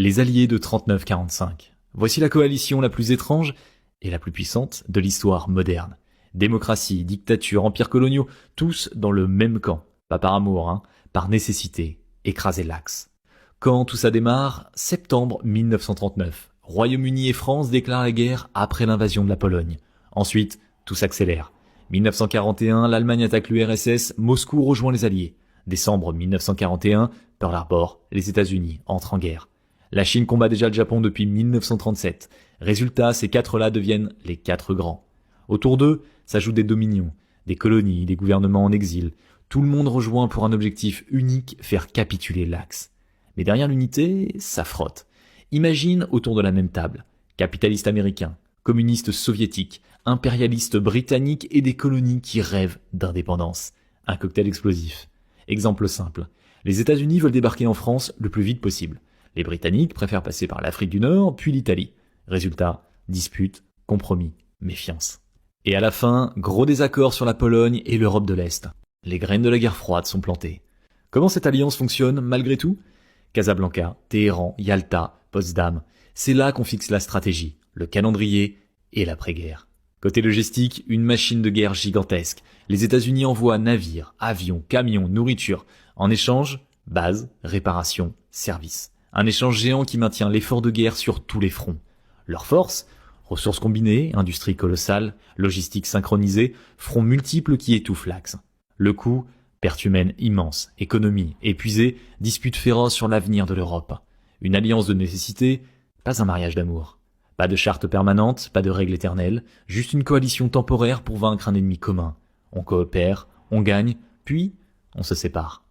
Les alliés de 39-45. Voici la coalition la plus étrange et la plus puissante de l'histoire moderne. Démocratie, dictature, empires coloniaux, tous dans le même camp. Pas par amour, par nécessité. Écraser l'Axe. Quand tout ça démarre, septembre 1939. Royaume-Uni et France déclarent la guerre après l'invasion de la Pologne. Ensuite, tout s'accélère. 1941, l'Allemagne attaque l'URSS, Moscou rejoint les Alliés. Décembre 1941, Pearl Harbor, les États-Unis entrent en guerre. La Chine combat déjà le Japon depuis 1937. Résultat, ces quatre-là deviennent les quatre grands. Autour d'eux s'ajoutent des dominions, des colonies, des gouvernements en exil. Tout le monde rejoint pour un objectif unique, faire capituler l'Axe. Mais derrière l'unité, ça frotte. Imagine autour de la même table, capitalistes américains, communistes soviétiques, impérialistes britanniques et des colonies qui rêvent d'indépendance. Un cocktail explosif. Exemple simple. Les États-Unis veulent débarquer en France le plus vite possible. Les Britanniques préfèrent passer par l'Afrique du Nord, puis l'Italie. Résultat, dispute, compromis, méfiance. Et à la fin, gros désaccord sur la Pologne et l'Europe de l'Est. Les graines de la guerre froide sont plantées. Comment cette alliance fonctionne malgré tout ? Casablanca, Téhéran, Yalta, Potsdam. C'est là qu'on fixe la stratégie, le calendrier et l'après-guerre. Côté logistique, une machine de guerre gigantesque. Les États-Unis envoient navires, avions, camions, nourriture. En échange, base, réparation, services. Un échange géant qui maintient l'effort de guerre sur tous les fronts. Leurs forces, ressources combinées, industrie colossale, logistique synchronisée, fronts multiples qui étouffent l'Axe. Le coût, perte humaine immense, économie épuisée, dispute féroce sur l'avenir de l'Europe. Une alliance de nécessité, pas un mariage d'amour. Pas de charte permanente, pas de règle éternelle, juste une coalition temporaire pour vaincre un ennemi commun. On coopère, on gagne, puis on se sépare.